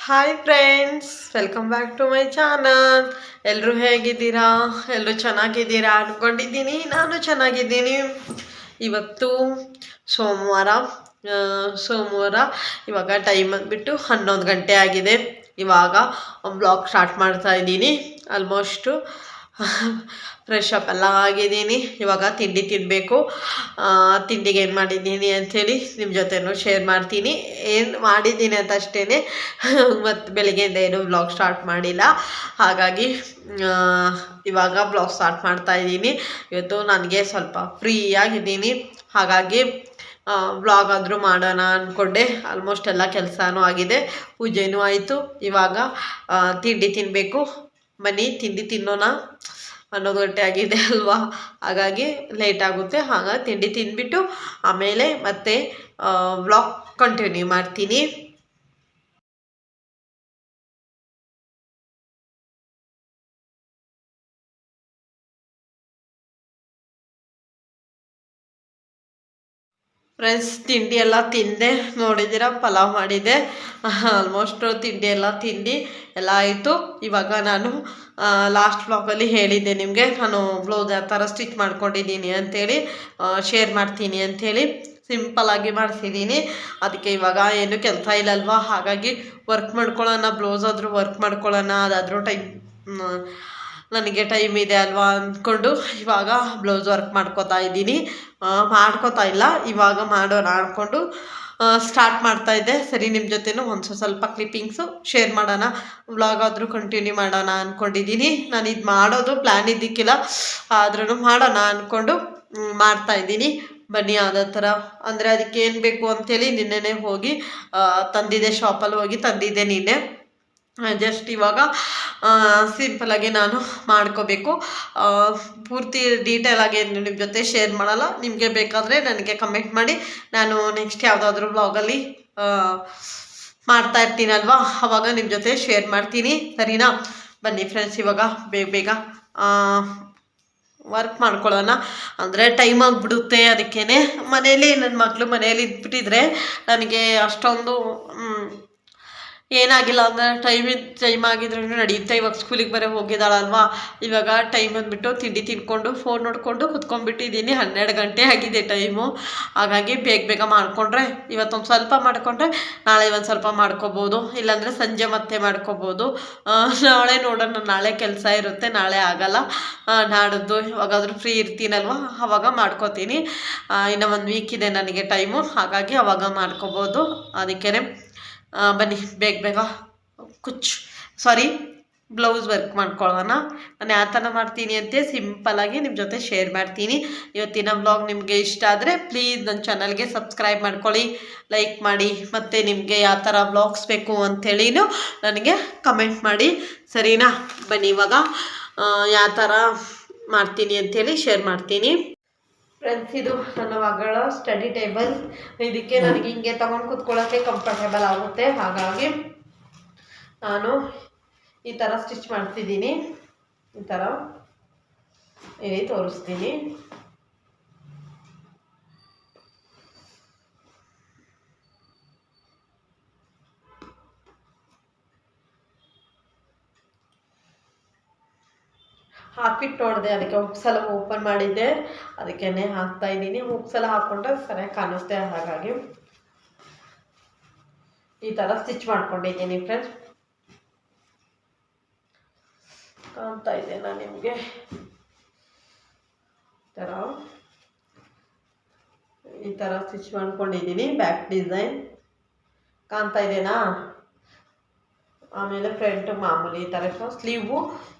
Hi friends, welcome back to my channel. ಎಲ್ಲರೂ ಹೇಗಿದ್ದೀರಾ? ಎಲ್ಲರೂ ಚೆನ್ನಾಗಿದ್ದೀರಾ ಅಂದ್ಕೊಂಡಿದ್ದೀನಿ. ನಾನು ಚೆನ್ನಾಗಿದ್ದೀನಿ. ಇವತ್ತು ಸೋಮವಾರ ಸೋಮವಾರ ಇವಾಗ ಟೈಮ್ ಬಂದುಬಿಟ್ಟು 11 ಗಂಟೆ ಆಗಿದೆ. ಇವಾಗ ಬ್ಲಾಗ್ ಸ್ಟಾರ್ಟ್ ಮಾಡ್ತಾ ಇದ್ದೀನಿ. ಆಲ್ಮೋಸ್ಟು ಫ್ರೆಶ್ ಅಪ್ ಎಲ್ಲ ಆಗಿದ್ದೀನಿ. ಇವಾಗ ತಿಂಡಿ ತಿನ್ನಬೇಕು. ತಿಂಡಿಗೆ ಏನು ಮಾಡಿದ್ದೀನಿ ಅಂಥೇಳಿ ನಿಮ್ಮ ಜೊತೆನೂ ಶೇರ್ ಮಾಡ್ತೀನಿ. ಏನು ಮಾಡಿದ್ದೀನಿ ಅಂತ ಅಷ್ಟೇ, ಮತ್ತು ಬೆಳಗ್ಗೆಯಿಂದ ಏನು ವ್ಲಾಗ್ ಸ್ಟಾರ್ಟ್ ಮಾಡಿಲ್ಲ. ಹಾಗಾಗಿ ಇವಾಗ ವ್ಲಾಗ್ ಸ್ಟಾರ್ಟ್ ಮಾಡ್ತಾ ಇದ್ದೀನಿ. ಇವತ್ತು ನನಗೆ ಸ್ವಲ್ಪ ಫ್ರೀ ಆಗಿದ್ದೀನಿ. ಹಾಗಾಗಿ ವ್ಲಾಗ್ ಆದರೂ ಮಾಡೋಣ ಅಂದ್ಕೊಂಡೆ. ಆಲ್ಮೋಸ್ಟ್ ಎಲ್ಲ ಕೆಲಸನೂ ಆಗಿದೆ, ಪೂಜೆನೂ ಆಯಿತು. ಇವಾಗ ತಿಂಡಿ ತಿನ್ನಬೇಕು. ಬನ್ನಿ ತಿಂಡಿ ತಿನ್ನೋಣ. 11 ಗಂಟೆ ಆಗಿದೆ ಅಲ್ವಾ, ಹಾಗಾಗಿ ಲೇಟ್ ಆಗುತ್ತೆ. ಹಾಗಾಗಿ ತಿಂಡಿ ತಿಂದ್ಬಿಟ್ಟು ಆಮೇಲೆ ಮತ್ತೆ ವ್ಲಾಗ್ ಕಂಟಿನ್ಯೂ ಮಾಡ್ತೀನಿ. ಫ್ರೆಂಡ್ಸ್, ತಿಂಡಿ ಎಲ್ಲ ತಿಂದೆ. ನೋಡಿದ್ದೀರ, ಪಲಾವ್ ಮಾಡಿದ್ದೆ. ಆಲ್ಮೋಸ್ಟ್ ತಿಂಡಿ ಎಲ್ಲ ತಿಂದು ಎಲ್ಲ ಆಯಿತು. ಇವಾಗ ನಾನು ಲಾಸ್ಟ್ ವ್ಲಾಗಲ್ಲಿ ಹೇಳಿದ್ದೆ ನಿಮಗೆ, ನಾನು ಬ್ಲೌಸ್ ಯಾವ ಥರ ಸ್ಟಿಚ್ ಮಾಡ್ಕೊಂಡಿದ್ದೀನಿ ಅಂಥೇಳಿ ಶೇರ್ ಮಾಡ್ತೀನಿ ಅಂಥೇಳಿ. ಸಿಂಪಲ್ಲಾಗಿ ಮಾಡಿಸಿದ್ದೀನಿ. ಅದಕ್ಕೆ ಇವಾಗ ಏನು ಕೆಲಸ ಇಲ್ಲಲ್ವಾ, ಹಾಗಾಗಿ ವರ್ಕ್ ಮಾಡ್ಕೊಳ್ಳೋಣ, ಬ್ಲೌಸ್ ಆದರೂ ವರ್ಕ್ ಮಾಡ್ಕೊಳ್ಳೋಣ. ಅದಾದರೂ ಟೈಮ್ ನನಗೆ ಟೈಮ್ ಇದೆ ಅಲ್ವಾ ಅಂದ್ಕೊಂಡು ಇವಾಗ ಬ್ಲೌಸ್ ವರ್ಕ್ ಮಾಡ್ಕೋತಾ ಇದ್ದೀನಿ. ಮಾಡ್ಕೋತಾ ಇಲ್ಲ, ಇವಾಗ ಮಾಡೋಣ ಅಂದ್ಕೊಂಡು ಸ್ಟಾರ್ಟ್ ಮಾಡ್ತಾಯಿದ್ದೆ. ಸರಿ, ನಿಮ್ಮ ಜೊತೆನೂ ಸ್ವಲ್ಪ ಕ್ಲಿಪ್ಪಿಂಗ್ಸು ಶೇರ್ ಮಾಡೋಣ, ವ್ಲಾಗ್ ಆದರೂ ಕಂಟಿನ್ಯೂ ಮಾಡೋಣ ಅಂದ್ಕೊಂಡಿದ್ದೀನಿ. ನಾನು ಇದು ಮಾಡೋದು ಪ್ಲ್ಯಾನ್ ಇದ್ದಕ್ಕಿಲ್ಲ, ಆದ್ರೂ ಮಾಡೋಣ ಅಂದ್ಕೊಂಡು ಮಾಡ್ತಾಯಿದ್ದೀನಿ. ಬನ್ನಿ, ಅದೇ ಥರ ಅಂದರೆ ಅದಕ್ಕೆ ಏನು ಬೇಕು ಅಂಥೇಳಿ ನಿನ್ನೆನೇ ಹೋಗಿ ತಂದಿದ್ದೆ, ಶಾಪಲ್ಲಿ ಹೋಗಿ ತಂದಿದ್ದೆ ನಿನ್ನೆ. ಜಸ್ಟ್ ಇವಾಗ ಸಿಂಪಲಾಗಿ ನಾನು ಮಾಡ್ಕೋಬೇಕು. ಪೂರ್ತಿ ಡೀಟೇಲಾಗಿ ನಿಮ್ಮ ಜೊತೆ ಶೇರ್ ಮಾಡಲ್ಲ. ನಿಮಗೆ ಬೇಕಾದರೆ ನನಗೆ ಕಮೆಂಟ್ ಮಾಡಿ, ನಾನು ನೆಕ್ಸ್ಟ್ ಯಾವುದಾದ್ರೂ ಬ್ಲಾಗಲ್ಲಿ ಮಾಡ್ತಾ ಇರ್ತೀನಲ್ವಾ, ಆವಾಗ ನಿಮ್ಮ ಜೊತೆ ಶೇರ್ ಮಾಡ್ತೀನಿ. ಸರಿನಾ? ಬನ್ನಿ ಫ್ರೆಂಡ್ಸ್, ಇವಾಗ ಬೇಗ ಬೇಗ ವರ್ಕ್ ಮಾಡ್ಕೊಳ್ಳೋಣ. ಅಂದರೆ ಟೈಮ್ ಆಗಿಬಿಡುತ್ತೆ. ಅದಕ್ಕೇ ಮನೇಲಿ ನನ್ನ ಮಗಳು ಮನೇಲಿ ಇದ್ಬಿಟ್ಟಿದ್ರೆ ನನಗೆ ಅಷ್ಟೊಂದು ಏನಾಗಿಲ್ಲ ಅಂದರೆ ಟೈಮ್ ಆಗಿದ್ರೂ ನಡೆಯುತ್ತೆ. ಇವಾಗ ಸ್ಕೂಲಿಗೆ ಬರೋ ಹೋಗಿದ್ದಾಳಲ್ವಾ, ಇವಾಗ ಟೈಮ್ ಬಂದುಬಿಟ್ಟು ತಿಂಡಿ ತಿನ್ಕೊಂಡು ಫೋನ್ ನೋಡಿಕೊಂಡು ಕುತ್ಕೊಂಡ್ಬಿಟ್ಟಿದ್ದೀನಿ. 12 ಗಂಟೆ ಆಗಿದೆ ಟೈಮು. ಹಾಗಾಗಿ ಬೇಗ ಬೇಗ ಮಾಡಿಕೊಂಡ್ರೆ, ಇವತ್ತೊಂದು ಸ್ವಲ್ಪ ಮಾಡಿಕೊಂಡ್ರೆ ನಾಳೆ ಒಂದು ಸ್ವಲ್ಪ ಮಾಡ್ಕೋಬೋದು, ಇಲ್ಲಾಂದರೆ ಸಂಜೆ ಮತ್ತೆ ಮಾಡ್ಕೋಬೋದು. ನಾಳೆ ನೋಡೋಣ, ನಾಳೆ ಕೆಲಸ ಇರುತ್ತೆ, ನಾಳೆ ಆಗಲ್ಲ. ನಾಡಿದ್ದು ಇವಾಗಾದರೂ ಫ್ರೀ ಇರ್ತೀನಲ್ವ, ಆವಾಗ ಮಾಡ್ಕೋತೀನಿ. ಇನ್ನು 1 ವೀಕ್ ಇದೆ ನನಗೆ ಟೈಮು, ಹಾಗಾಗಿ ಆವಾಗ ಮಾಡ್ಕೋಬೋದು. ಅದಕ್ಕೇ ಬನ್ನಿ ಬೇಗ ಬೇಗ ಬ್ಲೌಸ್ ವರ್ಕ್ ಮಾಡ್ಕೊಳ್ಳೋಣ. ನಾನು ಯಾವ ಥರ ಮಾಡ್ತೀನಿ ಅಂತ ಸಿಂಪಲ್ಲಾಗಿ ನಿಮ್ಮ ಜೊತೆ ಶೇರ್ ಮಾಡ್ತೀನಿ. ಇವತ್ತಿನ ಬ್ಲಾಗ್ ನಿಮಗೆ ಇಷ್ಟ ಆದರೆ ಪ್ಲೀಸ್ ನನ್ನ ಚಾನಲ್ಗೆ ಸಬ್ಸ್ಕ್ರೈಬ್ ಮಾಡ್ಕೊಳ್ಳಿ, ಲೈಕ್ ಮಾಡಿ, ಮತ್ತು ನಿಮಗೆ ಯಾವ ಥರ ಬ್ಲಾಗ್ಸ್ ಬೇಕು ಅಂಥೇಳಿನೂ ನನಗೆ ಕಮೆಂಟ್ ಮಾಡಿ. ಸರಿನಾ? ಬನ್ನಿ ಇವಾಗ ಯಾವ ಥರ ಮಾಡ್ತೀನಿ ಅಂಥೇಳಿ ಶೇರ್ ಮಾಡ್ತೀನಿ. ಫ್ರೆಂಡ್ಸ್, ಇದು ನನ್ನ ಮಗಳ ಸ್ಟಡಿ ಟೇಬಲ್. ಇದಕ್ಕೆ ನನಗೆ ಹಿಂಗೆ ತಗೊಂಡು ಕೂತ್ಕೊಳ್ಳೋಕ್ಕೆ ಕಂಫರ್ಟೇಬಲ್ ಆಗುತ್ತೆ. ಹಾಗಾಗಿ ನಾನು ಈ ಥರ ಸ್ಟಿಚ್ ಮಾಡ್ತಿದ್ದೀನಿ. ಈ ಥರ ಇಲ್ಲಿ ತೋರಿಸ್ತೀನಿ. ಹಾಕಿಟ್ಟು ನೋಡಿದೆ, ಅದಕ್ಕೆ ಹುಕ್ಸಲ ಓಪನ್ ಮಾಡಿದ್ದೆ, ಅದಕ್ಕೇ ಹಾಕ್ತಾ ಇದ್ದೀನಿ. ಹುಕ್ಸಲ ಹಾಕ್ಕೊಂಡ್ರೆ ಸರಿಯಾಗಿ ಕಾಣಿಸ್ತೆ. ಹಾಗಾಗಿ ಈ ಥರ ಸ್ಟಿಚ್ ಮಾಡ್ಕೊಂಡಿದ್ದೀನಿ. ಫ್ರೆಂಡ್ಸ್, ಕಾಣ್ತಾ ಇದೆನಾ ನಿಮಗೆ? ಈ ಥರ ಸ್ಟಿಚ್ ಮಾಡ್ಕೊಂಡಿದ್ದೀನಿ. ಬ್ಯಾಕ್ ಡಿಸೈನ್ ಕಾಣ್ತಾ ಇದೆನಾ? ಆಮೇಲೆ ಫ್ರಂಟ್ ಮಾಮೂಲಿ ಈ ಥರ ಸ್ಲೀವು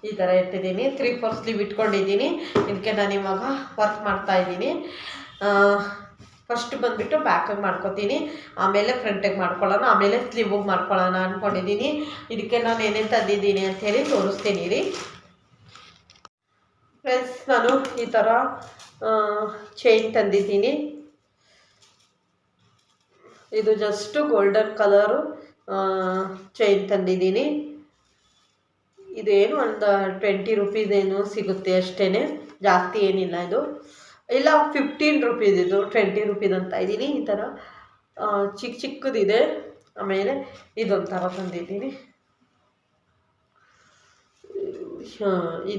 ಈ ಥರ ಇಟ್ಟಿದ್ದೀನಿ. 3/4 ಸ್ಲೀವ್ ಇಟ್ಕೊಂಡಿದ್ದೀನಿ. ಇದಕ್ಕೆ ನಾನು ಇವಾಗ ವರ್ಕ್ ಮಾಡ್ತಾಯಿದ್ದೀನಿ. ಫಸ್ಟ್ ಬಂದುಬಿಟ್ಟು ಬ್ಯಾಕಿಗೆ ಮಾಡ್ಕೊತೀನಿ, ಆಮೇಲೆ ಫ್ರಂಟಿಗೆ ಮಾಡ್ಕೊಳ್ಳೋಣ, ಆಮೇಲೆ ಸ್ಲೀವಿಗೆ ಮಾಡ್ಕೊಳ್ಳೋಣ ಅಂದ್ಕೊಂಡಿದ್ದೀನಿ. ಇದಕ್ಕೆ ನಾನು ಏನೇನು ತಂದಿದ್ದೀನಿ ಅಂಥೇಳಿ ತೋರಿಸ್ತೀನಿ ರೀ. ಫ್ರೆಂಡ್ಸ್, ನಾನು ಈ ಥರ ಚೈನ್ ತಂದಿದ್ದೀನಿ. ಇದು ಜಸ್ಟು ಗೋಲ್ಡನ್ ಕಲರು ಚೈನ್ ತಂದಿದ್ದೀನಿ. ಇದೇನು ಒಂದು 20 ರುಪೀಸ್ ಏನು ಸಿಗುತ್ತೆ ಅಷ್ಟೇ, ಜಾಸ್ತಿ ಏನಿಲ್ಲ. ಇದು ಇಲ್ಲ 15 ರುಪೀಸ್, ಇದು 20 ರುಪೀಸ್ ಅಂತ ಇದ್ದೀನಿ. ಈ ಥರ ಚಿಕ್ಕದಿದೆ. ಆಮೇಲೆ ಇದೊಂದು ಥರ ತಂದಿದ್ದೀನಿ. ಹಾಂ, ಈ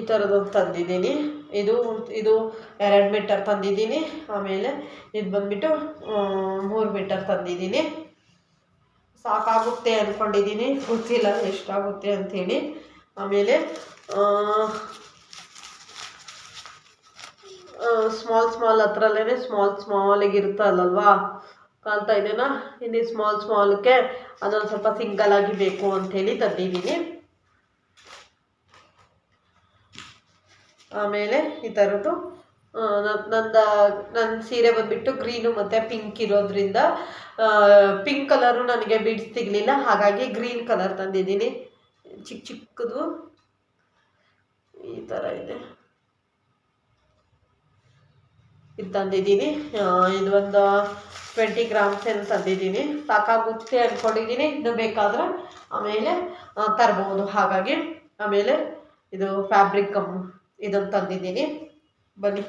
ಥರದೊಂದು ತಂದಿದ್ದೀನಿ. ಇದು 2 ಮೀಟರ್ ತಂದಿದ್ದೀನಿ. ಆಮೇಲೆ ಇದು ಬಂದುಬಿಟ್ಟು 3 ಮೀಟರ್ ತಂದಿದ್ದೀನಿ. ಸಾಕಾಗುತ್ತೆ ಅಂದ್ಕೊಂಡಿದ್ದೀನಿ, ಗೊತ್ತಿಲ್ಲ ಎಷ್ಟಾಗುತ್ತೆ ಅಂಥೇಳಿ. ಆಮೇಲೆ ಸ್ಮಾಲ್ ಹತ್ರಲ್ಲೇ ಸ್ಮಾಲಾಗಿರುತ್ತಲ್ಲಲ್ವಾ, ಕಾಣ್ತಾ ಇದೆನಾ? ಇಲ್ಲಿ ಸ್ಮಾಲ್ಗೆ ಅದೊಂದು ಸ್ವಲ್ಪ ಸಿಂಗಲ್ ಆಗಿ ಬೇಕು ಅಂಥೇಳಿ ತಂದಿದ್ದೀನಿ. ಆಮೇಲೆ ಈ ಥರದ್ದು ನನ್ನ ಸೀರೆ ಬಂದುಬಿಟ್ಟು ಗ್ರೀನು ಮತ್ತು ಪಿಂಕ್ ಇರೋದ್ರಿಂದ ಪಿಂಕ್ ಕಲರು ನನಗೆ ಬೀಡ್ಸ್ ಸಿಗಲಿಲ್ಲ, ಹಾಗಾಗಿ ಗ್ರೀನ್ ಕಲರ್ ತಂದಿದ್ದೀನಿ. ಚಿಕ್ಕದು ಈ ಥರ ಇದೆ, ಇದು ತಂದಿದ್ದೀನಿ. ಇದು ಒಂದು 20 ಗ್ರಾಮ್ಸ್ ಏನು ತಂದಿದ್ದೀನಿ. ಸಾಕಾಗುತ್ತೆ ಅಂದ್ಕೊಂಡಿದ್ದೀನಿ, ಇದು ಬೇಕಾದರೆ ಆಮೇಲೆ ತರ್ಬೋದು. ಹಾಗಾಗಿ ಆಮೇಲೆ ಇದು ಫ್ಯಾಬ್ರಿಕ್ ಗಮ್ ಇದನ್ನು ತಂದಿದ್ದೀನಿ. ಬನ್ನಿ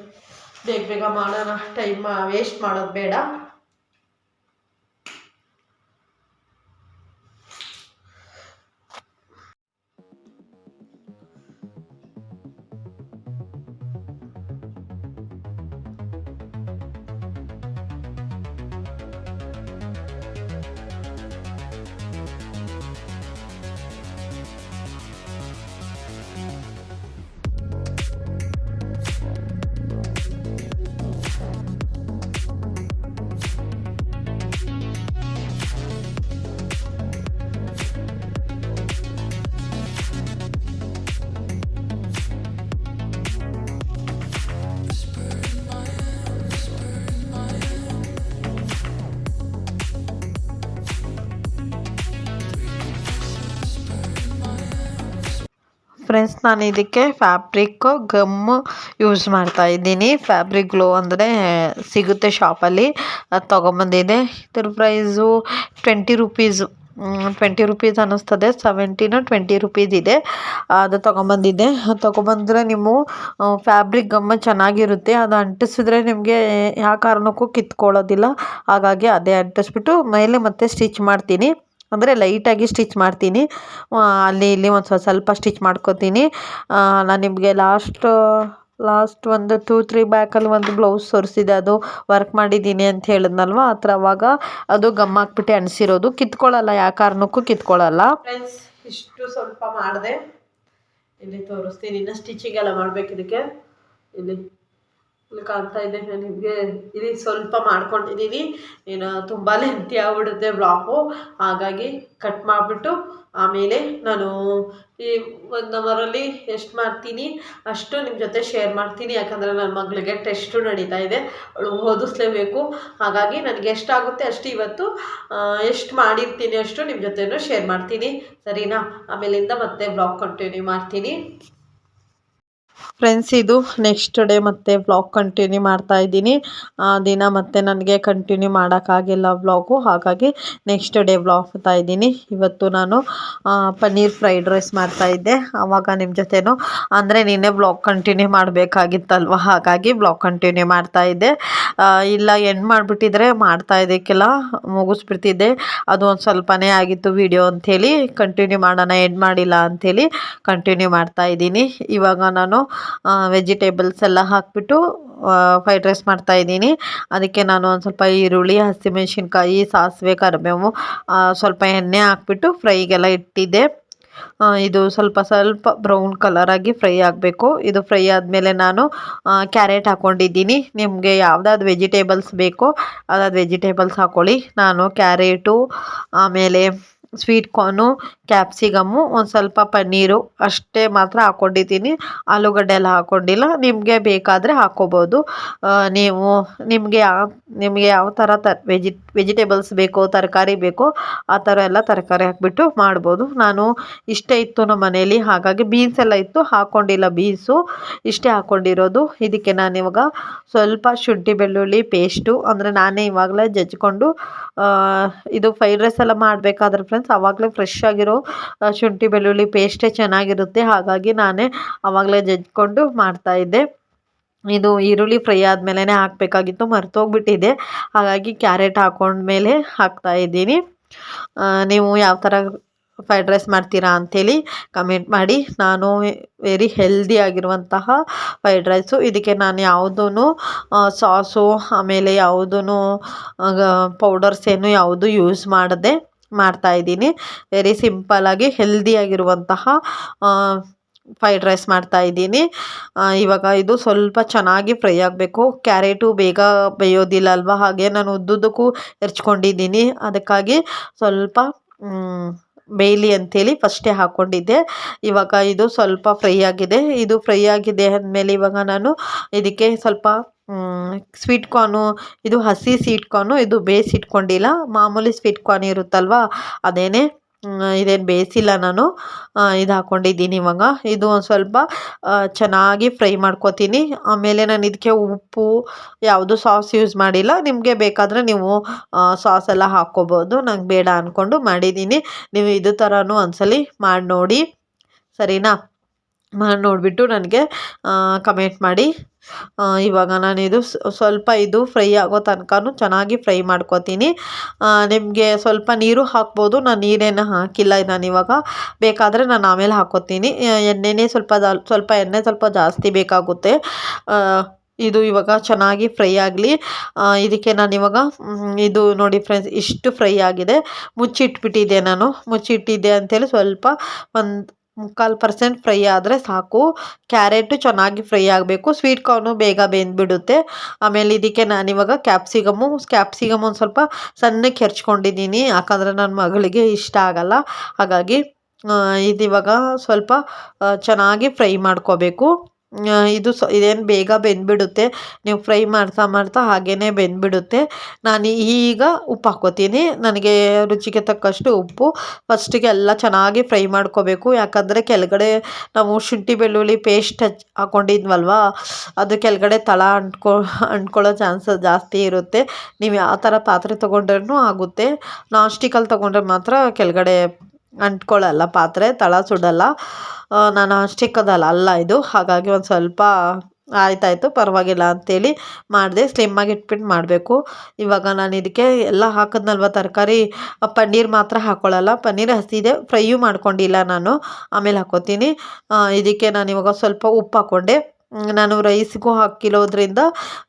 ಬೇಗ ಮಾಡೋಣ, ಟೈಮ್ ವೇಸ್ಟ್ ಮಾಡೋದು ಬೇಡ. ಫ್ರೆಂಡ್ಸ್, ನಾನು ಇದಕ್ಕೆ ಫ್ಯಾಬ್ರಿಕ್ ಗಮ್ ಯೂಸ್ ಮಾಡ್ತಾಯಿದ್ದೀನಿ. ಫ್ಯಾಬ್ರಿಕ್ ಗ್ಲೋ ಅಂದರೆ ಸಿಗುತ್ತೆ ಶಾಪಲ್ಲಿ, ಅದು ತೊಗೊಂಬಂದಿದ್ದೆ. ಇದ್ರ ಪ್ರೈಸು 20 ರುಪೀಸು, 20 ರುಪೀಸ್ ಅನ್ನಿಸ್ತದೆ. 17 20 ಇದೆ. ಅದು ತೊಗೊಂಬಂದಿದ್ದೆ. ಅದು ತೊಗೊಬಂದರೆ ನೀವು ಫ್ಯಾಬ್ರಿಕ್ ಗಮ್ಮ ಚೆನ್ನಾಗಿರುತ್ತೆ. ಅದು ಅಂಟಿಸಿದ್ರೆ ನಿಮಗೆ ಯಾವ ಕಾರಣಕ್ಕೂ ಕಿತ್ಕೊಳ್ಳೋದಿಲ್ಲ. ಹಾಗಾಗಿ ಅದೇ ಅಂಟಿಸ್ಬಿಟ್ಟು ಮೇಲೆ ಮತ್ತೆ ಸ್ಟಿಚ್ ಮಾಡ್ತೀನಿ, ಅಂದರೆ ಲೈಟಾಗಿ ಸ್ಟಿಚ್ ಮಾಡ್ತೀನಿ. ಅಲ್ಲಿ ಇಲ್ಲಿ ಒಂದು ಸ್ವಲ್ಪ ಸ್ಟಿಚ್ ಮಾಡ್ಕೊತೀನಿ. ನಾನು ನಿಮಗೆ ಲಾಸ್ಟ್ ಒಂದು 2-3 ಬ್ಯಾಕಲ್ಲಿ ಒಂದು ಬ್ಲೌಸ್ ತೋರಿಸಿದೆ, ಅದು ವರ್ಕ್ ಮಾಡಿದ್ದೀನಿ ಅಂತ ಹೇಳಿದ್ನಲ್ವ, ಆ ಥರ ಅವಾಗ ಅದು ಗಮ್ ಹಾಕ್ಬಿಟ್ಟು ಅಣಿಸಿರೋದು. ಕಿತ್ಕೊಳ್ಳಲ್ಲ, ಯಾವ ಕಾರಣಕ್ಕೂ ಕಿತ್ಕೊಳ್ಳಲ್ಲ. ಫ್ರೆಂಡ್ಸ್, ಇಷ್ಟು ಸ್ವಲ್ಪ ಮಾಡಿದೆ, ಇಲ್ಲಿ ತೋರಿಸ್ತೀನಿ. ಇನ್ನು ಸ್ಟಿಚಿಂಗ್ ಎಲ್ಲ ಮಾಡಬೇಕು. ಇದಕ್ಕೆ ಇಲ್ಲಿ ಕಾಣ್ತಾ ಇದೆ ನಿಮಗೆ. ಇಲ್ಲಿ ಸ್ವಲ್ಪ ಮಾಡ್ಕೊಂಡಿದ್ದೀನಿ. ಏನು ತುಂಬ ಲೆಂತಿ ಆಗ್ಬಿಡುತ್ತೆ ಬ್ಲಾಗು, ಹಾಗಾಗಿ ಕಟ್ ಮಾಡಿಬಿಟ್ಟು ಆಮೇಲೆ ನಾನು ಈ 1 ಅವರಲ್ಲಿ ಎಷ್ಟು ಮಾಡ್ತೀನಿ ಅಷ್ಟು ನಿಮ್ಮ ಜೊತೆ ಶೇರ್ ಮಾಡ್ತೀನಿ. ಯಾಕಂದರೆ ನನ್ನ ಮಗಳಿಗೆ ಟೆಸ್ಟು ನಡೀತಾ ಇದೆ, ಅವಳು ಓದಿಸ್ಲೇಬೇಕು. ಹಾಗಾಗಿ ನನಗೆ ಎಷ್ಟಾಗುತ್ತೆ ಅಷ್ಟು ಇವತ್ತು ಎಷ್ಟು ಮಾಡಿರ್ತೀನಿ ಅಷ್ಟು ನಿಮ್ಮ ಜೊತೆನೂ ಶೇರ್ ಮಾಡ್ತೀನಿ, ಸರಿನಾ? ಆಮೇಲಿಂದ ಮತ್ತೆ ಬ್ಲಾಗ್ ಕಂಟಿನ್ಯೂ ಮಾಡ್ತೀನಿ. ಫ್ರೆಂಡ್ಸ್, ಇದು ನೆಕ್ಸ್ಟ್ ಡೇ ಮತ್ತೆ ವ್ಲಾಗ್ ಕಂಟಿನ್ಯೂ ಮಾಡ್ತಾ ಇದ್ದೀನಿ. ದಿನ ಮತ್ತೆ ನನಗೆ ಕಂಟಿನ್ಯೂ ಮಾಡೋಕ್ಕಾಗಿಲ್ಲ ವ್ಲಾಗು, ಹಾಗಾಗಿ ನೆಕ್ಸ್ಟ್ ಡೇ ವ್ಲಾಗ್ ಮಾಡ್ತಾ ಇದ್ದೀನಿ. ಇವತ್ತು ನಾನು ಪನ್ನೀರ್ ಫ್ರೈಡ್ ರೈಸ್ ಮಾಡ್ತಾಯಿದ್ದೆ. ಆವಾಗ ನಿಮ್ಮ ಜೊತೆನೂ ಅಂದರೆ ನಿನ್ನೆ ವ್ಲಾಗ್ ಕಂಟಿನ್ಯೂ ಮಾಡಬೇಕಾಗಿತ್ತಲ್ವ, ಹಾಗಾಗಿ ವ್ಲಾಗ್ ಕಂಟಿನ್ಯೂ ಮಾಡ್ತಾಯಿದ್ದೆ. ಇಲ್ಲ ಎಂಡ್ ಮಾಡಿಬಿಟ್ಟಿದ್ರೆ ಮಾಡ್ತಾ ಇದಕ್ಕೆಲ್ಲ ಮುಗಿಸ್ಬಿಡ್ತಿದ್ದೆ. ಅದು ಒಂದು ಸ್ವಲ್ಪನೇ ಆಗಿತ್ತು ವಿಡಿಯೋ ಅಂಥೇಳಿ ಕಂಟಿನ್ಯೂ ಮಾಡೋಣ, ಎಂಡ್ ಮಾಡಿಲ್ಲ ಅಂಥೇಳಿ ಕಂಟಿನ್ಯೂ ಮಾಡ್ತಾಯಿದ್ದೀನಿ. ಇವಾಗ ನಾನು ವೆಜಿಟೇಬಲ್ಸ್ ಎಲ್ಲ ಹಾಕಿಬಿಟ್ಟು ಫ್ರೈಡ್ ರೈಸ್ ಮಾಡ್ತಾಯಿದ್ದೀನಿ. ಅದಕ್ಕೆ ನಾನು ಒಂದು ಸ್ವಲ್ಪ ಈರುಳ್ಳಿ, ಹಸಿಮೆಣಸಿನ್ಕಾಯಿ, ಸಾಸಿವೆ, ಕರಿಬೇವು, ಸ್ವಲ್ಪ ಎಣ್ಣೆ ಹಾಕ್ಬಿಟ್ಟು ಫ್ರೈಗೆಲ್ಲ ಇಟ್ಟಿದ್ದೆ. ಇದು ಸ್ವಲ್ಪ ಬ್ರೌನ್ ಕಲರಾಗಿ ಫ್ರೈ ಆಗಬೇಕು. ಇದು ಫ್ರೈ ಆದಮೇಲೆ ನಾನು ಕ್ಯಾರೆಟ್ ಹಾಕ್ಕೊಂಡಿದ್ದೀನಿ. ನಿಮಗೆ ಯಾವುದಾದ್ರು ವೆಜಿಟೇಬಲ್ಸ್ ಬೇಕೋ ಅದಾದ ವೆಜಿಟೇಬಲ್ಸ್ ಹಾಕ್ಕೊಳ್ಳಿ. ನಾನು ಕ್ಯಾರೆಟು, ಆಮೇಲೆ ಸ್ವೀಟ್ ಕಾರ್ನು, ಕ್ಯಾಪ್ಸಿಕಮ್ಮು, ಒಂದು ಸ್ವಲ್ಪ ಪನ್ನೀರು ಅಷ್ಟೇ ಮಾತ್ರ ಹಾಕ್ಕೊಂಡಿದ್ದೀನಿ. ಆಲೂಗಡ್ಡೆ ಎಲ್ಲ ಹಾಕ್ಕೊಂಡಿಲ್ಲ. ನಿಮಗೆ ಬೇಕಾದರೆ ಹಾಕ್ಕೋಬೋದು. ನಿಮಗೆ ಯಾವ ಥರ ವೆಜಿಟೇಬಲ್ಸ್ ಬೇಕೋ, ತರಕಾರಿ ಬೇಕೋ ಆ ಥರ ಎಲ್ಲ ತರಕಾರಿ ಹಾಕ್ಬಿಟ್ಟು ಮಾಡ್ಬೋದು. ನಾನು ಇಷ್ಟೇ ಇತ್ತು ನಮ್ಮ ಮನೇಲಿ, ಹಾಗಾಗಿ ಬೀನ್ಸ್ ಎಲ್ಲ ಇತ್ತು, ಹಾಕ್ಕೊಂಡಿಲ್ಲ. ಬೀನ್ಸು ಇಷ್ಟೇ ಹಾಕ್ಕೊಂಡಿರೋದು. ಇದಕ್ಕೆ ನಾನು ಇವಾಗ ಸ್ವಲ್ಪ ಶುಂಠಿ ಬೆಳ್ಳುಳ್ಳಿ ಪೇಸ್ಟು, ಅಂದರೆ ನಾನೇ ಇವಾಗಲೇ ಜಜ್ಜಿಕೊಂಡು, ಇದು ಫ್ರೈಡ್ ರೈಸ್ ಎಲ್ಲ ಮಾಡಬೇಕಾದ್ರೆ ಫ್ರೆಂಡ್ಸ್ ಆವಾಗಲೇ ಫ್ರೆಶ್ ಆಗಿರೋ ಶುಂಠಿ ಬೆಳ್ಳುಳ್ಳಿ ಪೇಸ್ಟೇ ಚೆನ್ನಾಗಿರುತ್ತೆ. ಹಾಗಾಗಿ ನಾನೇ ಆವಾಗಲೇ ಜಜ್ಜಿಕೊಂಡು ಮಾಡ್ತಾಯಿದ್ದೆ. ಇದು ಈರುಳ್ಳಿ ಫ್ರೈ ಆದಮೇಲೆ ಹಾಕಬೇಕಾಗಿತ್ತು, ಮರ್ತೋಗ್ಬಿಟ್ಟಿದೆ. ಹಾಗಾಗಿ ಕ್ಯಾರೆಟ್ ಹಾಕೊಂಡ್ಮೇಲೆ ಹಾಕ್ತಾಯಿದ್ದೀನಿ. ನೀವು ಯಾವ ಥರ ಫ್ರೈಡ್ ರೈಸ್ ಮಾಡ್ತೀರಾ ಅಂಥೇಳಿ ಕಮೆಂಟ್ ಮಾಡಿ. ನಾನು ವೆರಿ ಹೆಲ್ದಿ ಆಗಿರುವಂತಹ ಫ್ರೈಡ್ ರೈಸು. ಇದಕ್ಕೆ ನಾನು ಯಾವುದೂ ಸಾಸು ಆಮೇಲೆ ಯಾವುದೂ ಪೌಡರ್ಸ್ ಏನು ಯಾವುದು ಯೂಸ್ ಮಾಡದೆ ಮಾಡ್ತಾಯಿದ್ದೀನಿ. ವೆರಿ ಸಿಂಪಲ್ಲಾಗಿ ಹೆಲ್ದಿಯಾಗಿರುವಂತಹ ಫ್ರೈಡ್ ರೈಸ್ ಮಾಡ್ತಾಯಿದ್ದೀನಿ. ಇವಾಗ ಇದು ಸ್ವಲ್ಪ ಚೆನ್ನಾಗಿ ಫ್ರೈ ಆಗಬೇಕು. ಕ್ಯಾರೆಟು ಬೇಗ ಬೇಯೋದಿಲ್ಲ ಅಲ್ವಾ, ಹಾಗೆ ನಾನು ಉದ್ದುದ್ದಕ್ಕೂ ಹೆರ್ಚ್ಕೊಂಡಿದ್ದೀನಿ. ಅದಕ್ಕಾಗಿ ಸ್ವಲ್ಪ ಬೇಯಲಿ ಅಂಥೇಳಿ ಫಸ್ಟೇ ಹಾಕ್ಕೊಂಡಿದ್ದೆ. ಇವಾಗ ಇದು ಸ್ವಲ್ಪ ಫ್ರೈ ಆಗಿದೆ. ಇದು ಫ್ರೈ ಆಗಿದೆ ಅಂದಮೇಲೆ ಇವಾಗ ನಾನು ಇದಕ್ಕೆ ಸ್ವಲ್ಪ ಸ್ವೀಟ್ ಕಾರ್ನು, ಇದು ಹಸಿ ಸ್ವೀಟ್ ಕಾರ್ನು, ಇದು ಬೇಯಿಸಿಟ್ಕೊಂಡಿಲ್ಲ, ಮಾಮೂಲಿ ಸ್ವೀಟ್ ಕಾರ್ನ್ ಇರುತ್ತಲ್ವ ಅದೇನೇ, ಇದೇನು ಬೇಯಿಸಿಲ್ಲ ನಾನು. ಇದು ಹಾಕ್ಕೊಂಡಿದ್ದೀನಿ. ಇವಾಗ ಇದು ಒಂದು ಸ್ವಲ್ಪ ಚೆನ್ನಾಗಿ ಫ್ರೈ ಮಾಡ್ಕೊತೀನಿ. ಆಮೇಲೆ ನಾನು ಇದಕ್ಕೆ ಉಪ್ಪು ಯಾವುದು ಸಾಸ್ ಯೂಸ್ ಮಾಡಿಲ್ಲ. ನಿಮಗೆ ಬೇಕಾದರೆ ನೀವು ಸಾಸ್ ಎಲ್ಲ ಹಾಕ್ಕೋಬೋದು. ನಂಗೆ ಬೇಡ ಅಂದ್ಕೊಂಡು ಮಾಡಿದ್ದೀನಿ. ನೀವು ಇದು ಥರನೂ ಒಂದ್ಸಲಿ ಮಾಡಿ ನೋಡಿ, ಸರಿನಾ? ಮಾಡಿ ನೋಡಿಬಿಟ್ಟು ನನಗೆ ಕಮೆಂಟ್ ಮಾಡಿ. ಇವಾಗ ನಾನಿದು ಸ್ವಲ್ಪ ಇದು ಫ್ರೈ ಆಗೋ ತನಕನೂ ಚೆನ್ನಾಗಿ ಫ್ರೈ ಮಾಡ್ಕೊತೀನಿ. ನಿಮಗೆ ಸ್ವಲ್ಪ ನೀರು ಹಾಕ್ಬೋದು. ನಾನು ನೀರೇನು ಹಾಕಿಲ್ಲ. ನಾನಿವಾಗ ಬೇಕಾದರೆ ನಾನು ಆಮೇಲೆ ಹಾಕ್ಕೋತೀನಿ. ಎಣ್ಣೆನೇ ಸ್ವಲ್ಪ ಎಣ್ಣೆ ಸ್ವಲ್ಪ ಜಾಸ್ತಿ ಬೇಕಾಗುತ್ತೆ. ಇದು ಇವಾಗ ಚೆನ್ನಾಗಿ ಫ್ರೈ ಆಗಲಿ. ಇದಕ್ಕೆ ನಾನಿವಾಗ ಇದು ನೋಡಿ ಫ್ರೆಂಡ್ಸ್, ಇಷ್ಟು ಫ್ರೈ ಆಗಿದೆ. ಮುಚ್ಚಿಟ್ಬಿಟ್ಟಿದ್ದೆ ನಾನು. ಮುಚ್ಚಿಟ್ಟಿದ್ದೆ ಅಂಥೇಳಿ ಸ್ವಲ್ಪ ಒಂದು 3/4% ಫ್ರೈ ಆದರೆ ಸಾಕು. ಕ್ಯಾರೆಟು ಚೆನ್ನಾಗಿ ಫ್ರೈ ಆಗಬೇಕು. ಸ್ವೀಟ್ ಕಾರ್ನು ಬೇಗ ಬೆಂದ್ಬಿಡುತ್ತೆ. ಆಮೇಲೆ ಇದಕ್ಕೆ ನಾನಿವಾಗ ಕ್ಯಾಪ್ಸಿಕಮ್ ಒಂದು ಸ್ವಲ್ಪ ಸಣ್ಣಕ್ಕೆ ಹೆರ್ಚ್ಕೊಂಡಿದ್ದೀನಿ. ಯಾಕಂದರೆ ನನ್ನ ಮಗಳಿಗೆ ಇಷ್ಟ ಆಗಲ್ಲ. ಹಾಗಾಗಿ ಇದಿವಾಗ ಸ್ವಲ್ಪ ಚೆನ್ನಾಗಿ ಫ್ರೈ ಮಾಡ್ಕೋಬೇಕು. ಇದೇನು ಬೇಗ ಬೆಂದ್ಬಿಡುತ್ತೆ. ನೀವು ಫ್ರೈ ಮಾಡ್ತಾ ಹಾಗೇ ಬೆಂದ್ಬಿಡುತ್ತೆ. ನಾನು ಈಗ ಉಪ್ಪು ಹಾಕ್ಕೋತೀನಿ. ನನಗೆ ರುಚಿಗೆ ತಕ್ಕಷ್ಟು ಉಪ್ಪು. ಫಸ್ಟಿಗೆ ಎಲ್ಲ ಚೆನ್ನಾಗಿ ಫ್ರೈ ಮಾಡ್ಕೋಬೇಕು. ಯಾಕಂದರೆ ಕೆಳಗಡೆ ನಾವು ಶುಂಠಿ ಬೆಳ್ಳುಳ್ಳಿ ಪೇಸ್ಟ್ ಹಾಕ್ಕೊಂಡಿದ್ವಲ್ವ, ಅದು ಕೆಳಗಡೆ ಅಂಟ್ಕೊಳ್ಳೋ ಚಾನ್ಸಸ್ ಜಾಸ್ತಿ ಇರುತ್ತೆ. ನೀವು ಯಾವ ಥರ ಪಾತ್ರೆ ತೊಗೊಂಡ್ರೂ ಆಗುತ್ತೆ. ನಾನ್ ಸ್ಟಿಕ್ಕಲ್ಲಿ ತೊಗೊಂಡ್ರೆ ಮಾತ್ರ ಕೆಳಗಡೆ ಅಂಟ್ಕೊಳ್ಳಲ್ಲ, ಪಾತ್ರೆ ತಳ ಸುಡಲ್ಲ. ನಾನು ಅಲ್ಲ ಇದು. ಹಾಗಾಗಿ ಒಂದು ಸ್ವಲ್ಪ ಆಯ್ತಾಯಿತು ಪರವಾಗಿಲ್ಲ ಅಂಥೇಳಿ ಮಾಡಿದೆ. ಸ್ಲಿಮ್ಮಾಗಿ ಇಟ್ಬಿಟ್ಟು ಮಾಡಬೇಕು. ಇವಾಗ ನಾನು ಇದಕ್ಕೆ ಎಲ್ಲ ಹಾಕಿದ್ನಲ್ವ ತರಕಾರಿ, ಪನ್ನೀರ್ ಮಾತ್ರ ಹಾಕ್ಕೊಳ್ಳಲ್ಲ. ಪನ್ನೀರ್ ಹಸಿದೆ, ಫ್ರೈಯೂ ಮಾಡ್ಕೊಂಡಿಲ್ಲ ನಾನು. ಆಮೇಲೆ ಹಾಕ್ಕೋತೀನಿ. ಇದಕ್ಕೆ ನಾನು ಇವಾಗ ಸ್ವಲ್ಪ ಉಪ್ಪು ಹಾಕ್ಕೊಂಡೆ. ನಾನು ರೈಸ್ಗೂ ಹಾಕಿರೋದ್ರಿಂದ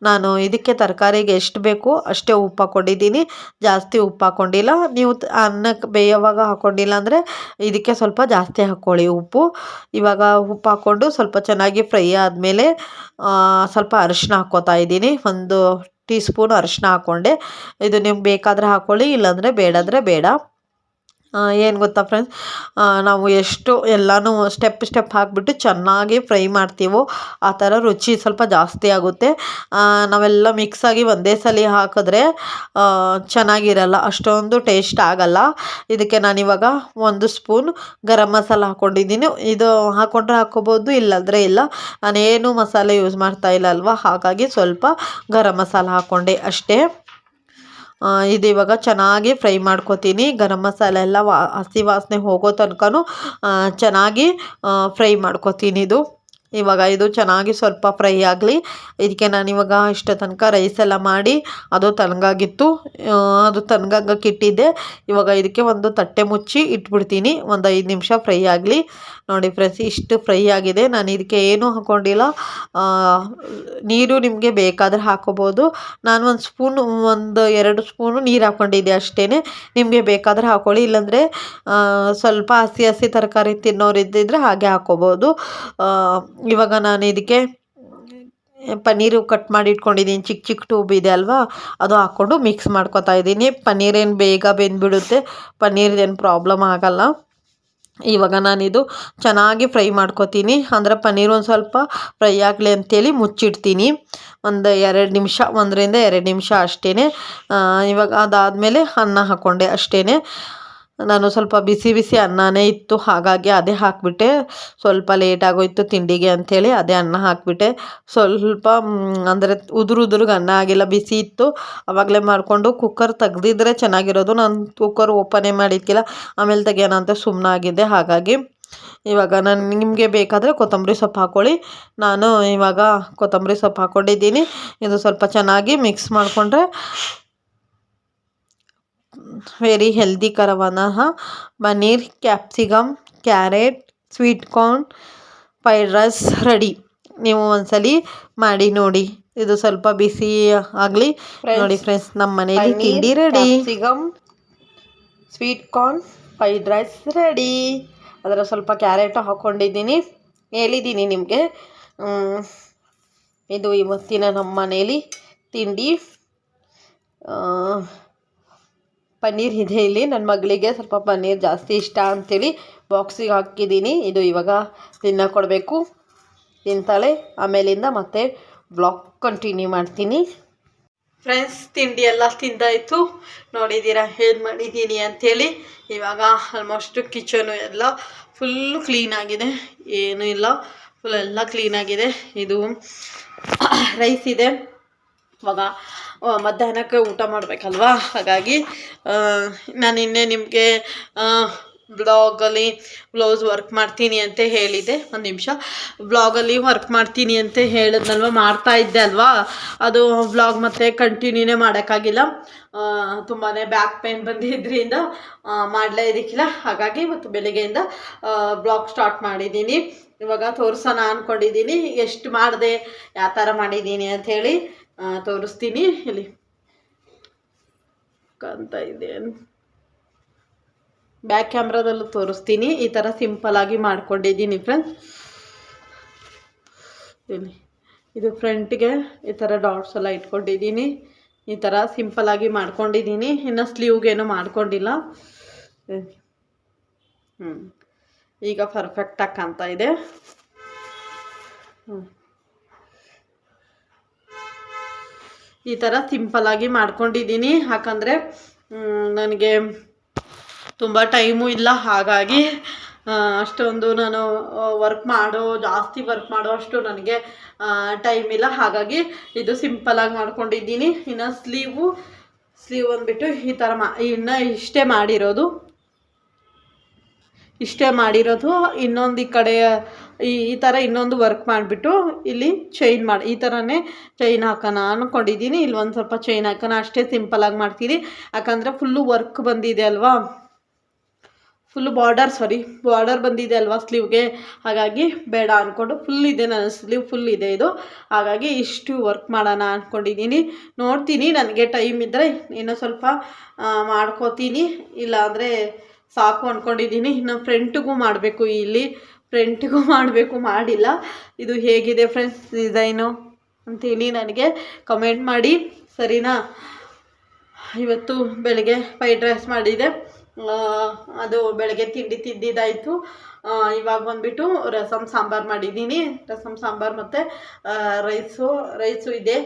ನಾನು ಇದಕ್ಕೆ ತರಕಾರಿಗೆ ಎಷ್ಟು ಬೇಕೋ ಅಷ್ಟೇ ಉಪ್ಪು ಹಾಕ್ಕೊಂಡಿದ್ದೀನಿ. ಜಾಸ್ತಿ ಉಪ್ಪು ಹಾಕ್ಕೊಂಡಿಲ್ಲ. ನೀವು ಅನ್ನಕ್ಕೆ ಬೇಯೋವಾಗ ಹಾಕ್ಕೊಂಡಿಲ್ಲ ಅಂದರೆ ಇದಕ್ಕೆ ಸ್ವಲ್ಪ ಜಾಸ್ತಿ ಹಾಕ್ಕೊಳ್ಳಿ ಉಪ್ಪು. ಇವಾಗ ಉಪ್ಪು ಹಾಕ್ಕೊಂಡು ಸ್ವಲ್ಪ ಚೆನ್ನಾಗಿ ಫ್ರೈ ಆದಮೇಲೆ ಸ್ವಲ್ಪ ಅರಿಶಿನ ಹಾಕ್ಕೋತಾ ಇದ್ದೀನಿ. 1 ಟೀ ಸ್ಪೂನ್ ಅರಿಶಿನ ಹಾಕ್ಕೊಂಡೆ. ಇದು ನಿಮ್ಗೆ ಬೇಕಾದರೆ ಹಾಕ್ಕೊಳ್ಳಿ, ಇಲ್ಲಾಂದರೆ ಬೇಡ. ಏನು ಗೊತ್ತಾ ಫ್ರೆಂಡ್ಸ್, ನಾವು ಎಷ್ಟು ಎಲ್ಲನೂ ಸ್ಟೆಪ್ ಹಾಕಿಬಿಟ್ಟು ಚೆನ್ನಾಗಿ ಫ್ರೈ ಮಾಡ್ತೀವೋ ಆ ಥರ ರುಚಿ ಸ್ವಲ್ಪ ಜಾಸ್ತಿ ಆಗುತ್ತೆ. ನಾವೆಲ್ಲ ಮಿಕ್ಸಾಗಿ ಒಂದೇ ಸಲ ಹಾಕಿದ್ರೆ ಚೆನ್ನಾಗಿರಲ್ಲ, ಅಷ್ಟೊಂದು ಟೇಸ್ಟ್ ಆಗಲ್ಲ. ಇದಕ್ಕೆ ನಾನಿವಾಗ 1 ಸ್ಪೂನ್ ಗರಂ ಮಸಾಲ ಹಾಕ್ಕೊಂಡಿದ್ದೀನಿ. ಇದು ಹಾಕ್ಕೊಂಡ್ರೆ ಹಾಕ್ಕೋಬೋದು, ಇಲ್ಲಾಂದರೆ ಇಲ್ಲ. ನಾನೇನು ಮಸಾಲೆ ಯೂಸ್ ಮಾಡ್ತಾ ಇಲ್ಲ ಅಲ್ವಾ, ಹಾಗಾಗಿ ಸ್ವಲ್ಪ ಗರಂ ಮಸಾಲ ಹಾಕ್ಕೊಂಡೆ ಅಷ್ಟೇ. ಇದು ಇವಾಗ ಚೆನ್ನಾಗಿ ಫ್ರೈ ಮಾಡ್ಕೊತೀನಿ. ಗರಂ ಮಸಾಲೆ ಎಲ್ಲ ಹಸಿ ವಾಸನೆ ಹೋಗೋ ತನಕನೂ ಚೆನ್ನಾಗಿ ಫ್ರೈ ಮಾಡ್ಕೊತೀನಿ. ಇವಾಗ ಇದು ಚೆನ್ನಾಗಿ ಸ್ವಲ್ಪ ಫ್ರೈ ಆಗಲಿ. ಇದಕ್ಕೆ ನಾನಿವಾಗ ಇಷ್ಟ ತನಕ ರೈಸ್ ಎಲ್ಲ ಮಾಡಿ ಅದು ತಣ್ಣಗಾಗಿತ್ತು. ಅದು ತಣ್ಣಗಾಗಕ್ಕೆ ಇಟ್ಟಿದ್ದೆ. ಇವಾಗ ಇದಕ್ಕೆ ಒಂದು ತಟ್ಟೆ ಮುಚ್ಚಿ ಇಟ್ಬಿಡ್ತೀನಿ. ಒಂದು 5 ನಿಮಿಷ ಫ್ರೈ ಆಗಲಿ. ನೋಡಿ ಫ್ರೆಂಡ್ಸ್, ಇಷ್ಟು ಫ್ರೈ ಆಗಿದೆ. ನಾನು ಇದಕ್ಕೆ ಏನೂ ಹಾಕ್ಕೊಂಡಿಲ್ಲ. ನೀರು ನಿಮಗೆ ಬೇಕಾದರೆ ಹಾಕ್ಕೋಬೋದು. ನಾನು 2 ಸ್ಪೂನು ನೀರು ಹಾಕ್ಕೊಂಡಿದ್ದೆ ಅಷ್ಟೇ. ನಿಮಗೆ ಬೇಕಾದರೆ ಹಾಕ್ಕೊಳ್ಳಿ, ಇಲ್ಲಾಂದರೆ ಸ್ವಲ್ಪ ಹಸಿ ತರಕಾರಿ ತಿನ್ನೋರಿದ್ದಿದ್ರೆ ಹಾಗೆ ಹಾಕ್ಕೋಬೋದು. ಇವಾಗ ನಾನು ಇದಕ್ಕೆ ಪನ್ನೀರು ಕಟ್ ಮಾಡಿ ಇಟ್ಕೊಂಡಿದ್ದೀನಿ. ಚಿಕ್ಕ ಟ್ಯೂಬ್ ಇದೆ ಅಲ್ವಾ, ಅದು ಹಾಕ್ಕೊಂಡು ಮಿಕ್ಸ್ ಮಾಡ್ಕೊತಾ ಇದ್ದೀನಿ. ಪನ್ನೀರೇನು ಬೇಗ ಬೆಂದ್ಬಿಡುತ್ತೆ, ಪನ್ನೀರ್ದೇನು ಪ್ರಾಬ್ಲಮ್ ಆಗಲ್ಲ. ಇವಾಗ ನಾನಿದು ಚೆನ್ನಾಗಿ ಫ್ರೈ ಮಾಡ್ಕೊತೀನಿ. ಅಂದರೆ ಪನ್ನೀರ್ ಒಂದು ಸ್ವಲ್ಪ ಫ್ರೈ ಆಗಲಿ ಅಂತೇಳಿ ಮುಚ್ಚಿಡ್ತೀನಿ. 1-2 ನಿಮಿಷ, 1-2 ನಿಮಿಷ ಅಷ್ಟೇ. ಇವಾಗ ಅದಾದಮೇಲೆ ಅನ್ನ ಹಾಕ್ಕೊಂಡೆ ಅಷ್ಟೇ. ನಾನು ಸ್ವಲ್ಪ ಬಿಸಿ ಅನ್ನನೇ ಇತ್ತು, ಹಾಗಾಗಿ ಅದೇ ಹಾಕಿಬಿಟ್ಟೆ. ಸ್ವಲ್ಪ ಲೇಟ್ ಆಗೋಯ್ತು ತಿಂಡಿಗೆ ಅಂಥೇಳಿ ಅದೇ ಅನ್ನ ಹಾಕಿಬಿಟ್ಟೆ. ಸ್ವಲ್ಪ ಅಂದರೆ ಉದುರುಗೆ ಅನ್ನ ಆಗಿಲ್ಲ, ಬಿಸಿ ಇತ್ತು. ಆವಾಗಲೇ ಮಾಡಿಕೊಂಡು ಕುಕ್ಕರ್ ತೆಗ್ದಿದ್ರೆ ಚೆನ್ನಾಗಿರೋದು. ನಾನು ಕುಕ್ಕರ್ ಓಪನೇ ಮಾಡಿದ್ದಿಲ್ಲ, ಆಮೇಲೆ ತೆಗಿಯೋಣ ಅಂತ ಸುಮ್ಮನಾಗಿದ್ದೆ. ಹಾಗಾಗಿ ಇವಾಗ ನಾನು ನಿಮಗೆ ಬೇಕಾದರೆ ಕೊತ್ತಂಬರಿ ಸೊಪ್ಪು ಹಾಕ್ಕೊಳ್ಳಿ. ನಾನು ಇವಾಗ ಕೊತ್ತಂಬರಿ ಸೊಪ್ಪು ಹಾಕ್ಕೊಂಡಿದ್ದೀನಿ. ಇದು ಸ್ವಲ್ಪ ಚೆನ್ನಾಗಿ ಮಿಕ್ಸ್ ಮಾಡಿಕೊಂಡ್ರೆ ವೆರಿ ಹೆಲ್ದಿಕರವಾದ paneer, capsicum, carrot, sweet corn fried rice ready. ನೀವು ಒಂದ್ಸಲಿ ಮಾಡಿ ನೋಡಿ. ಇದು ಸ್ವಲ್ಪ ಬಿಸಿ ಆಗಲಿ. ನೋಡಿ ಫ್ರೆಂಡ್ಸ್, ನಮ್ಮ ಮನೇಲಿ ತಿಂಡಿ ready. Capsicum sweet corn fried rice ready. ಅದರ ಸ್ವಲ್ಪ ಕ್ಯಾರೆಟು ಹಾಕ್ಕೊಂಡಿದ್ದೀನಿ. ಹೇಳಿದ್ದೀನಿ ನಿಮಗೆ, ಇದು ಇವತ್ತಿನ ನಮ್ಮ ಮನೇಲಿ ತಿಂಡಿ. ಪನ್ನೀರ್ ಇದೆ ಇಲ್ಲಿ. ನನ್ನ ಮಗಳಿಗೆ ಸ್ವಲ್ಪ ಪನ್ನೀರ್ ಜಾಸ್ತಿ ಇಷ್ಟ ಅಂಥೇಳಿ ಬಾಕ್ಸಿಗೆ ಹಾಕಿದ್ದೀನಿ. ಇದು ಇವಾಗ ತಿನ್ನಕ್ಕೆ ಕೊಡಬೇಕು, ತಿಂತಾಳೆ. ಆಮೇಲಿಂದ ಮತ್ತೆ ಬ್ಲಾಗ್ ಕಂಟಿನ್ಯೂ ಮಾಡ್ತೀನಿ. ಫ್ರೆಂಡ್ಸ್, ತಿಂಡಿ ಎಲ್ಲ ತಿಂದಾಯಿತು. ನೋಡಿದ್ದೀರಾ ಏನು ಮಾಡಿದ್ದೀನಿ ಅಂಥೇಳಿ. ಇವಾಗ ಆಲ್ಮೋಸ್ಟ್ ಕಿಚನು ಎಲ್ಲ ಫುಲ್ಲು ಕ್ಲೀನಾಗಿದೆ, ಏನೂ ಇಲ್ಲ, ಫುಲ್ ಎಲ್ಲ ಕ್ಲೀನಾಗಿದೆ. ಇದು ರೈಸ್ ಇದೆ. ಇವಾಗ ಮಧ್ಯಾಹ್ನಕ್ಕೆ ಊಟ ಮಾಡಬೇಕಲ್ವಾ, ಹಾಗಾಗಿ ನಾನು ನಿನ್ನೆ ನಿಮಗೆ ಬ್ಲಾಗಲ್ಲಿ ಬ್ಲೌಸ್ ವರ್ಕ್ ಮಾಡ್ತೀನಿ ಅಂತ ಹೇಳಿದೆ. ಒಂದು ನಿಮಿಷ, ಬ್ಲಾಗಲ್ಲಿ ವರ್ಕ್ ಮಾಡ್ತೀನಿ ಅಂತ ಹೇಳಿದ್ನಲ್ವ, ಮಾಡ್ತಾ ಇದ್ದೆ ಅಲ್ವಾ, ಅದು ಬ್ಲಾಗ್ ಮತ್ತೆ ಕಂಟಿನ್ಯೂನೇ ಮಾಡೋಕ್ಕಾಗಿಲ್ಲ. ತುಂಬಾ ಬ್ಯಾಕ್ ಪೇನ್ ಬಂದಿದ್ದರಿಂದ ಮಾಡಲೇ ಇದಕ್ಕಿಲ್ಲ. ಹಾಗಾಗಿ ಇವತ್ತು ಬೆಳಿಗ್ಗೆಯಿಂದ ಬ್ಲಾಗ್ ಸ್ಟಾರ್ಟ್ ಮಾಡಿದ್ದೀನಿ. ಇವಾಗ ತೋರಿಸೋಣ ಅಂದ್ಕೊಂಡಿದ್ದೀನಿ, ಎಷ್ಟು ಮಾಡಿದೆ, ಯಾವ ಥರ ಮಾಡಿದ್ದೀನಿ ಅಂಥೇಳಿ ತೋರಿಸ್ತೀನಿ. ಇಲ್ಲಿ ಕಾಣ್ತ ಇದೆ, ಬ್ಯಾಕ್ ಕ್ಯಾಮ್ರಾದಲ್ಲೂ ತೋರಿಸ್ತೀನಿ. ಈ ಥರ ಸಿಂಪಲಾಗಿ ಮಾಡ್ಕೊಂಡಿದ್ದೀನಿ ಫ್ರೆಂಡ್ಸ್. ಇಲ್ಲಿ ಇದು ಫ್ರಂಟ್ಗೆ ಈ ಥರ ಡಾಟ್ಸ್ ಎಲ್ಲ ಇಟ್ಕೊಂಡಿದ್ದೀನಿ. ಈ ಥರ ಸಿಂಪಲಾಗಿ ಮಾಡ್ಕೊಂಡಿದ್ದೀನಿ. ಇನ್ನು ಸ್ಲೀವ್ಗೇನು ಮಾಡ್ಕೊಂಡಿಲ್ಲ. ಈಗ ಪರ್ಫೆಕ್ಟಾಗಿ ಕಾಣ್ತಾ ಇದೆ. ಈ ಥರ ಸಿಂಪಲಾಗಿ ಮಾಡ್ಕೊಂಡಿದ್ದೀನಿ. ಯಾಕಂದರೆ ನನಗೆ ತುಂಬ ಟೈಮು ಇಲ್ಲ, ಹಾಗಾಗಿ ಅಷ್ಟೊಂದು ನಾನು ಜಾಸ್ತಿ ವರ್ಕ್ ಮಾಡೋ ಅಷ್ಟು ನನಗೆ ಟೈಮ್ ಇಲ್ಲ. ಹಾಗಾಗಿ ಇದು ಸಿಂಪಲಾಗಿ ಮಾಡ್ಕೊಂಡಿದ್ದೀನಿ. ಇನ್ನು ಸ್ಲೀವ್ ಅಂದ್ಬಿಟ್ಟು ಈ ಥರ ಇನ್ನು ಇಷ್ಟೇ ಮಾಡಿರೋದು. ಇನ್ನೊಂದು ಈ ಕಡೆ ಈ ಥರ ಇನ್ನೊಂದು ವರ್ಕ್ ಮಾಡಿಬಿಟ್ಟು ಇಲ್ಲಿ ಈ ಥರನೇ ಚೈನ್ ಹಾಕೋಣ ಅಂದ್ಕೊಂಡಿದ್ದೀನಿ. ಇಲ್ಲಿ ಒಂದು ಸ್ವಲ್ಪ ಚೈನ್ ಹಾಕೋಣ, ಅಷ್ಟೇ ಸಿಂಪಲಾಗಿ ಮಾಡ್ತೀನಿ. ಯಾಕಂದರೆ ಫುಲ್ಲು ವರ್ಕ್ ಬಂದಿದೆ ಅಲ್ವಾ, ಫುಲ್ಲು ಬಾರ್ಡರ್ ಬಂದಿದೆ ಅಲ್ವಾ ಸ್ಲೀವ್ಗೆ, ಹಾಗಾಗಿ ಬೇಡ ಅಂದ್ಕೊಂಡು ಫುಲ್ ಇದೆ, ನನ್ನ ಸ್ಲೀವ್ ಫುಲ್ ಇದೆ ಇದು. ಹಾಗಾಗಿ ಇಷ್ಟು ವರ್ಕ್ ಮಾಡೋಣ ಅಂದ್ಕೊಂಡಿದ್ದೀನಿ. ನೋಡ್ತೀನಿ, ನನಗೆ ಟೈಮ್ ಇದ್ದರೆ ಇನ್ನೂ ಸ್ವಲ್ಪ ಮಾಡ್ಕೋತೀನಿ, ಇಲ್ಲ ಸಾಕು ಅಂದ್ಕೊಂಡಿದ್ದೀನಿ. ಇನ್ನು ಫ್ರಂಟಿಗೂ ಮಾಡಬೇಕು, ಮಾಡಿಲ್ಲ. ಇದು ಹೇಗಿದೆ ಫ್ರೆಂಡ್ಸ್ ಡಿಸೈನು ಅಂತೇಳಿ ನನಗೆ ಕಮೆಂಟ್ ಮಾಡಿ, ಸರಿನಾ? ಇವತ್ತು ಬೆಳಗ್ಗೆ ಫ್ರೈಡ್ ರೈಸ್ ಮಾಡಿದೆ, ಅದು ಬೆಳಗ್ಗೆ ತಿಂದಿದ್ದಾಯಿತು. ಇವಾಗ ಬಂದುಬಿಟ್ಟು ರಸಮ್ ಸಾಂಬಾರು ಮಾಡಿದ್ದೀನಿ. ರಸಮ್ ಸಾಂಬಾರು ಮತ್ತು ರೈಸು ಇದೆ,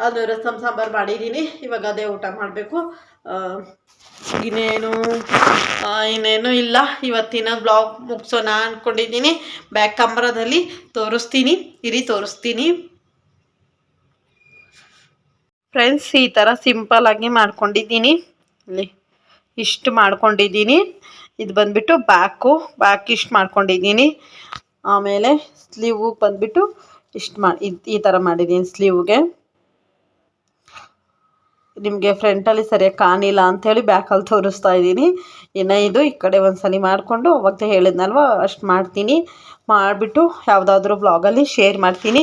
ಅದು ರಸಮ್ ಸಾಂಬಾರು ಮಾಡಿದ್ದೀನಿ. ಇವಾಗ ಅದೇ ಊಟ ಮಾಡಬೇಕು. ಇನ್ನೇನು ಇಲ್ಲ. ಇವತ್ತಿನ ಬ್ಲಾಗ್ ಮುಗಿಸೋಣ ಅಂದ್ಕೊಂಡಿದ್ದೀನಿ. ಬ್ಯಾಕ್ ಕ್ಯಾಮ್ರಾದಲ್ಲಿ ತೋರಿಸ್ತೀನಿ ಫ್ರೆಂಡ್ಸ್. ಈ ಥರ ಸಿಂಪಲಾಗಿ ಮಾಡ್ಕೊಂಡಿದ್ದೀನಿ. ಇಲ್ಲಿ ಇಷ್ಟು ಮಾಡ್ಕೊಂಡಿದ್ದೀನಿ. ಇದು ಬಂದುಬಿಟ್ಟು ಬ್ಯಾಕ್ ಇಷ್ಟು ಮಾಡ್ಕೊಂಡಿದ್ದೀನಿ. ಆಮೇಲೆ ಸ್ಲೀವು ಬಂದುಬಿಟ್ಟು ಈ ಥರ ಮಾಡಿದ್ದೀನಿ. ಸ್ಲೀವ್ಗೆ ನಿಮಗೆ ಫ್ರಂಟಲ್ಲಿ ಸರಿಯಾಗಿ ಕಾಣಿಲ್ಲ ಅಂಥೇಳಿ ಬ್ಯಾಕಲ್ಲಿ ತೋರಿಸ್ತಾ ಇದ್ದೀನಿ. ಇನ್ನು ಇದು ಈ ಕಡೆ ಒಂದ್ಸಲಿ ಮಾಡಿಕೊಂಡು ಅವಾಗ ಹೇಳಿದ್ನಲ್ವ, ಅಷ್ಟು ಮಾಡ್ತೀನಿ. ಮಾಡಿಬಿಟ್ಟು ಯಾವುದಾದ್ರೂ ಬ್ಲಾಗಲ್ಲಿ ಶೇರ್ ಮಾಡ್ತೀನಿ,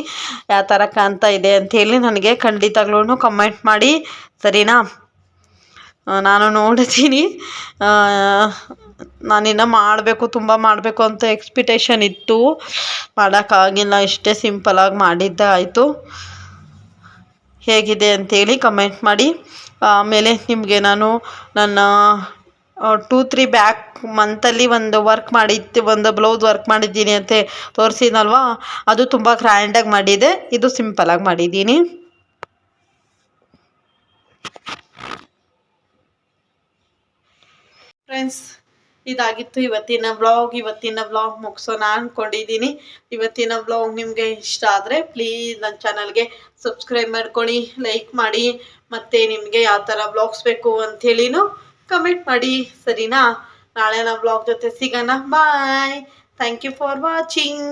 ಯಾವ ಥರ ಕಾಣ್ತಾ ಇದೆ ಅಂಥೇಳಿ ನನಗೆ ಖಂಡಿತವಾಗ್ಲೂ ಕಮೆಂಟ್ ಮಾಡಿ, ಸರಿನಾ? ನಾನು ನೋಡ್ತೀನಿ. ನಾನಿನ್ನು ತುಂಬ ಮಾಡಬೇಕು ಅಂತ ಎಕ್ಸ್ಪೆಕ್ಟೇಷನ್ ಇತ್ತು, ಮಾಡೋಕ್ಕಾಗಿಲ್ಲ. ಇಷ್ಟೇ ಸಿಂಪಲಾಗಿ ಮಾಡಿದ್ದೆ ಆಯಿತು. ಹೇಗಿದೆ ಅಂಥೇಳಿ ಕಮೆಂಟ್ ಮಾಡಿ. ಆಮೇಲೆ ನಿಮಗೆ ನಾನು ನನ್ನ 2-3 ಬ್ಯಾಕ್ ಮಂತಲ್ಲಿ ಒಂದು ಬ್ಲೌಸ್ ವರ್ಕ್ ಮಾಡಿದ್ದೀನಿ ಅಂತ ತೋರಿಸಿದ್ನಲ್ವ, ಅದು ತುಂಬ ಗ್ರ್ಯಾಂಡಾಗಿ ಮಾಡಿದೆ. ಇದು ಸಿಂಪಲಾಗಿ ಮಾಡಿದ್ದೀನಿ. ಫ್ರೆಂಡ್ಸ್, ಇದಾಗಿತ್ತು ಇವತ್ತಿನ ಬ್ಲಾಗ್ ಮುಗಿಸೋಣ ಅಂದ್ಕೊಂಡಿದ್ದೀನಿ. ಇವತ್ತಿನ ಬ್ಲಾಗ್ ನಿಮಗೆ ಇಷ್ಟ ಆದರೆ ಪ್ಲೀಸ್ ನನ್ನ ಚಾನಲ್ಗೆ ಸಬ್ಸ್ಕ್ರೈಬ್ ಮಾಡ್ಕೊಳ್ಳಿ, ಲೈಕ್ ಮಾಡಿ, ಮತ್ತು ನಿಮಗೆ ಯಾವ ಥರ ಬ್ಲಾಗ್ಸ್ ಬೇಕು ಅಂಥೇಳಿನೂ ಕಮೆಂಟ್ ಮಾಡಿ, ಸರಿನಾ? ನಾಳೆ ನಾವು ಬ್ಲಾಗ್ ಜೊತೆ ಸಿಗೋಣ. Bye. Thank you for watching.